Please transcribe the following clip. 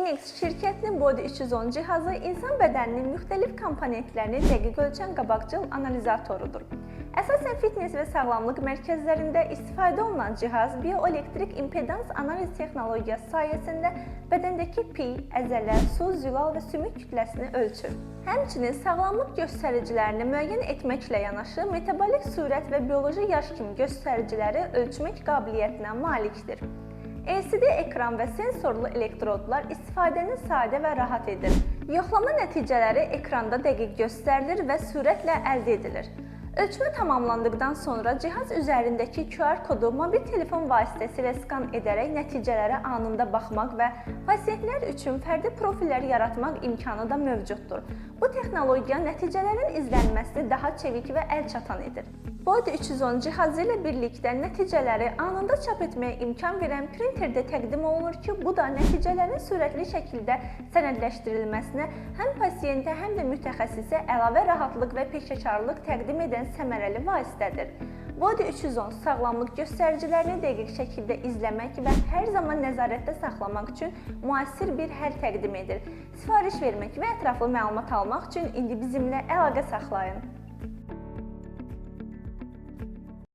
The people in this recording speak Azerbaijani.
Phoenix şirkətinin Body 310 cihazı insan bədəninin müxtəlif komponentlərini dəqiq ölçən qabaqcıl analizatorudur. Əsasən fitness və sağlamlıq mərkəzlərində istifadə olunan cihaz bioelektrik impedans analiz texnologiyası sayəsində bədəndəki pi, əzələ, su, zülal və sümük kütləsini ölçür. Həmçinin sağlamlıq göstəricilərini müəyyən etməklə yanaşı, metabolik sürət və bioloji yaş kimi göstəriciləri ölçmək qabiliyyətinə malikdir. LCD ekran və sensorlu elektrodlar istifadəni sadə və rahat edir. Yoxlama nəticələri ekranda dəqiq göstərilir və sürətlə əldə edilir. Ölçmə tamamlandıqdan sonra cihaz üzərindəki QR kodu mobil telefon vasitəsilə skan edərək nəticələrə anında baxmaq və pasientlər üçün fərdi profillər yaratmaq imkanı da mövcuddur. Bu texnologiya nəticələrin izlənməsini daha çevik və əlçatan edir. Body 310 cihazı ilə birlikdə nəticələri anında çap etməyə imkan verən printerdə təqdim olunur ki, bu da nəticələrin sürətli şəkildə sənədləşdirilməsinə həm pasiyentə, həm də mütəxəssisə əlavə rahatlıq və peşəkarlıq təqdim edən səmərəli vasitədir. Body 310 sağlamlıq göstəricilərini dəqiq şəkildə izləmək və hər zaman nəzarətdə saxlamaq üçün müasir bir həll təqdim edir. Sifariş vermək və ətraflı məlumat almaq üçün indi bizimlə əlaqə saxlayın.